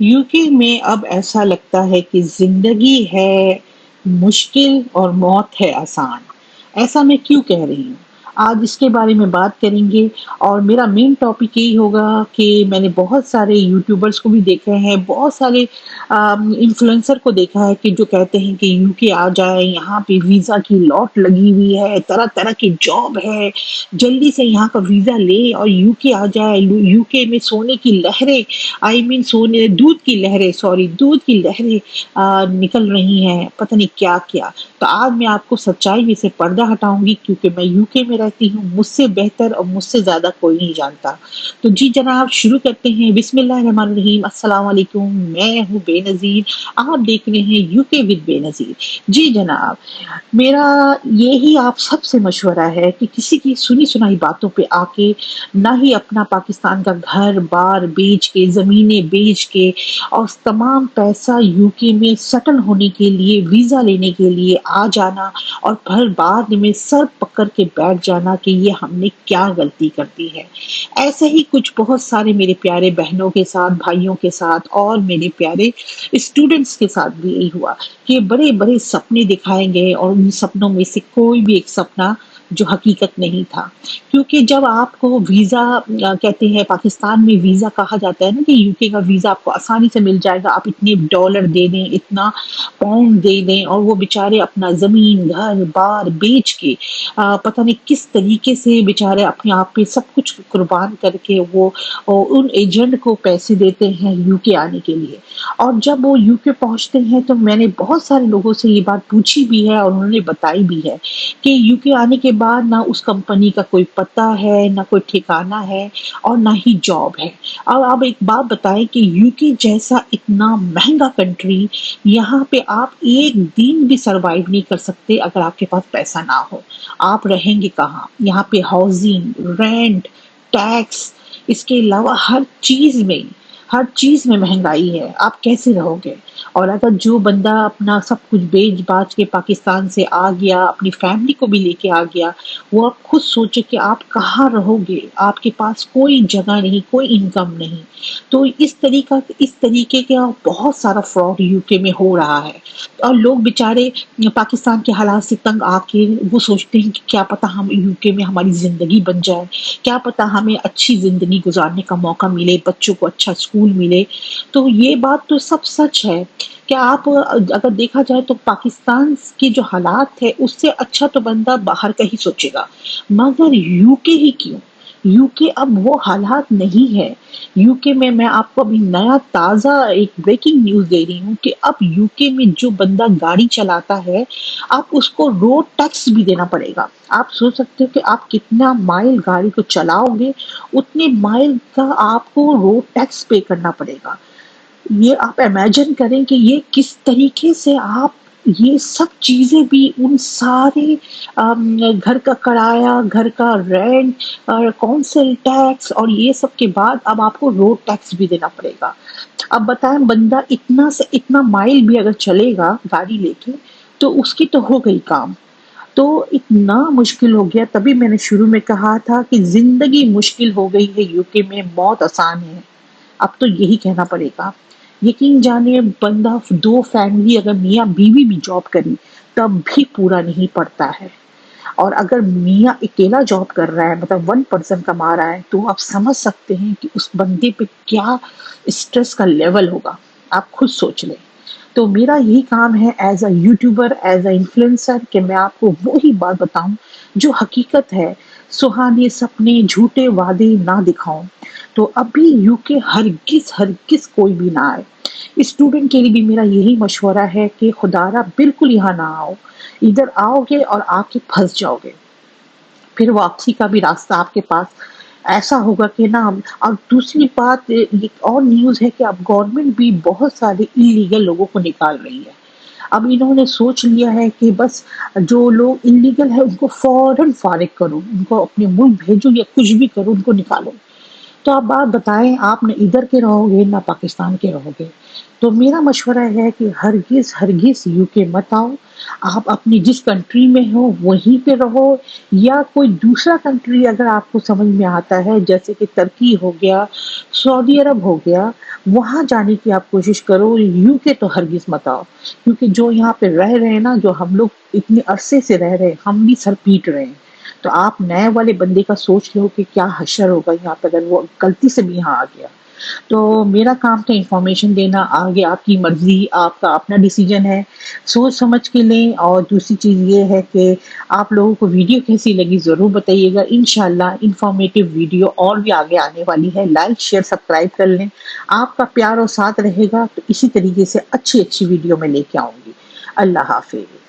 UK میں اب ایسا لگتا ہے کہ زندگی ہے مشکل اور موت ہے آسان۔ ایسا میں کیوں کہہ رہی ہوں؟ آج اس کے بارے میں بات کریں گے، اور میرا مین ٹاپک یہی ہوگا کہ میں نے بہت سارے یوٹیوبرز کو بھی دیکھے ہیں، بہت سارے انفلوئنسر کو دیکھا ہے کہ جو کہتے ہیں کہ یوکے آ جائے، یہاں پہ ویزا کی لاٹ لگی ہوئی ہے، طرح طرح کی جاب ہے، جلدی سے یہاں کا ویزا لے اور یوکے آ جائے۔ یوکے میں سونے کی لہریں، آئی مین سونے دودھ کی لہریں، سوری دودھ کی لہریں نکل رہی ہیں، پتہ نہیں کیا کیا۔ تو آج میں آپ کو سچائی میں سے پردہ ہٹاؤں گی، کیونکہ میں یوکے میں رہتی ہوں، مجھ سے بہتر اور مجھ سے زیادہ کوئی نہیں جانتا۔ تو جی جناب، شروع کرتے ہیں۔ بسم اللہ الرحمن الرحیم۔ السلام علیکم، میں ہوں بے نظیر، آپ دیکھ رہے ہیں یوکے ود بے نظیر۔ جی جناب، میرا یہی آپ سب سے مشورہ ہے کہ کسی کی سنی سنائی باتوں پہ آ کے نہ ہی اپنا پاکستان کا گھر بار بیچ کے، زمینیں بیچ کے، اور تمام پیسہ یوکے میں سیٹل ہونے کے لیے، ویزا لینے کے لیے آ جانا، اور پھر بعد میں سر پکڑ کے بیٹھ جانا کہ یہ ہم نے کیا غلطی کر دی ہے۔ ایسے ہی کچھ بہت سارے میرے پیارے بہنوں کے ساتھ، بھائیوں کے ساتھ، اور میرے پیارے اسٹوڈنٹس کے ساتھ بھی یہی ہوا کہ بڑے بڑے سپنے دکھائے گئے، اور ان سپنوں میں سے کوئی بھی ایک سپنا جو حقیقت نہیں تھا۔ کیونکہ جب آپ کو ویزا کہتے ہیں، پاکستان میں ویزا کہا جاتا ہے نا کہ یوکے کا ویزا آپ کو آسانی سے مل جائے گا، آپ اتنے ڈالر دے دیں، اتنا پاؤنڈ دے دیں، اور وہ بیچارے اپنا زمین گھر بار بیچ کے پتہ نہیں کس طریقے سے بیچارے اپنے آپ پہ سب کچھ قربان کر کے وہ ان ایجنٹ کو پیسے دیتے ہیں یوکے آنے کے لیے۔ اور جب وہ یوکے پہنچتے ہیں تو میں نے بہت سارے لوگوں سے یہ بات پوچھی بھی ہے، اور انہوں نے بتائی بھی ہے کہ یوکے آنے کے بعد نہ اس کمپنی کا کوئی پتہ ہے، نہ کوئی ٹھکانہ ہے، اور نہ ہی جاب ہے۔ اب آپ ایک بات بتائیں کہ یوکے جیسا اتنا مہنگا کنٹری، یہاں پہ آپ ایک دن بھی سروائیو نہیں کر سکتے اگر آپ کے پاس پیسہ نہ ہو۔ آپ رہیں گے کہاں؟ یہاں پہ ہاؤسنگ، رینٹ، ٹیکس، اس کے علاوہ ہر چیز میں مہنگائی ہے، آپ کیسے رہو گے؟ اور اگر جو بندہ اپنا سب کچھ بیچ باچ کے پاکستان سے آ گیا، اپنی فیملی کو بھی لے کے آ گیا، وہ آپ خود سوچے کہ آپ کہاں رہو گے؟ آپ کے پاس کوئی جگہ نہیں، کوئی انکم نہیں۔ تو اس طریقے کا بہت سارا فراڈ یوکے میں ہو رہا ہے، اور لوگ بیچارے پاکستان کے حالات سے تنگ آ کے وہ سوچتے ہیں کہ کیا پتہ ہم یوکے میں ہماری زندگی بن جائے، کیا پتہ ہمیں اچھی زندگی گزارنے کا موقع ملے، بچوں کو اچھا اسکول ملے۔ تو یہ بات تو سب سچ ہے کہ آپ اگر دیکھا جائے تو پاکستان کی جو حالات ہے اس سے اچھا تو بندہ باہر کا ہی سوچے گا، مگر یوکے ہی کیوں؟ یوکے اب وہ حالات نہیں ہے۔ یوکے میں آپ کو ابھی نیا تازہ ایک بریکنگ نیوز دے رہی ہوں کہ اب یوکے میں جو بندہ گاڑی چلاتا ہے، آپ اس کو روڈ ٹیکس بھی دینا پڑے گا۔ آپ سوچ سکتے ہو کہ آپ کتنا مائل گاڑی کو چلاؤ گے، اتنے مائل کا آپ کو روڈ ٹیکس پے کرنا پڑے گا۔ یہ آپ امیجن کریں کہ یہ کس طریقے سے آپ یہ سب چیزیں بھی، ان سارے گھر کا کرایہ، گھر کا رینٹ، اور کونسل ٹیکس، اور یہ سب کے بعد اب آپ کو روڈ ٹیکس بھی دینا پڑے گا۔ اب بتائیں، بندہ اتنا سے اتنا مائل بھی اگر چلے گا گاڑی لے کے تو اس کی تو ہو گئی کام۔ تو اتنا مشکل ہو گیا، تبھی میں نے شروع میں کہا تھا کہ زندگی مشکل ہو گئی ہے یوکے میں، موت آسان ہے۔ اب تو یہی کہنا پڑے گا۔ یقین جانے، بندہ دو فیملی اگر میاں بیوی بھی جاب کری تب بھی پورا نہیں پڑتا ہے، اور اگر میاں اکیلا جاب کر رہا ہے، مطلب 1 پرسن کما رہا ہے، تو آپ سمجھ سکتے ہیں کہ اس بندے پہ کیا اسٹریس کا لیول ہوگا۔ آپ خود سوچ لیں۔ تو میرا یہی کام ہے as a YouTuber, as a influencer, کہ میں آپ کو وہی بات بتاؤں جو حقیقت ہے، سہانے سپنے، جھوٹے وعدے نہ دکھاؤں۔ تو ابھی یوکے ہرگز ہرگز کوئی بھی نہ آئے۔ اسٹوڈنٹ کے لیے بھی میرا یہی مشورہ ہے کہ خدارا بالکل یہاں نہ آؤ، ادھر آؤ گے اور آ کے پھنس جاؤ گے، پھر واپسی کا بھی راستہ آپ کے پاس ایسا ہوگا کہ نا۔ اور دوسری بات، ایک اور نیوز ہے کہ اب گورنمنٹ بھی بہت سارے انلیگل لوگوں کو نکال رہی ہے۔ اب انہوں نے سوچ لیا ہے کہ بس جو لوگ انلیگل ہے ان کو فوراً فارغ کرو، ان کو اپنے ملک بھیجو، یا کچھ بھی کرو، ان کو نکالو۔ تو آپ بات بتائیں، آپ نہ ادھر کے رہو گے نہ پاکستان کے رہو گے، تو میرا مشورہ ہے کہ ہرگز ہرگز یو کے مت آؤ، آپ اپنی جس کنٹری میں ہو وہیں پہ رہو، یا کوئی دوسرا کنٹری اگر آپ کو سمجھ میں آتا ہے جیسے کہ ترکی ہو گیا، سعودی عرب ہو گیا، وہاں جانے کی آپ کوشش کرو، یو کے تو ہرگز مت آؤ، کیونکہ جو یہاں پہ رہ رہے ہیں نا، جو ہم لوگ اتنے عرصے سے رہ رہے ہیں، ہم بھی سر پیٹ رہے ہیں، تو آپ نئے والے بندے کا سوچ لو کہ کیا حشر ہوگا یہاں پہ اگر وہ غلطی سے بھی یہاں آ گیا۔ تو میرا کام تھا انفارمیشن دینا، آگے آپ کی مرضی، آپ کا اپنا ڈیسیجن ہے، سوچ سمجھ کے لیں۔ اور دوسری چیز یہ ہے کہ آپ لوگوں کو ویڈیو کیسی لگی ضرور بتائیے گا، انشاءاللہ انفارمیٹیو ویڈیو اور بھی آگے آنے والی ہے، لائک شیئر سبسکرائب کر لیں، آپ کا پیار اور ساتھ رہے گا تو اسی طریقے سے اچھی اچھی ویڈیو میں لے کے آؤں گی۔ اللہ حافظ۔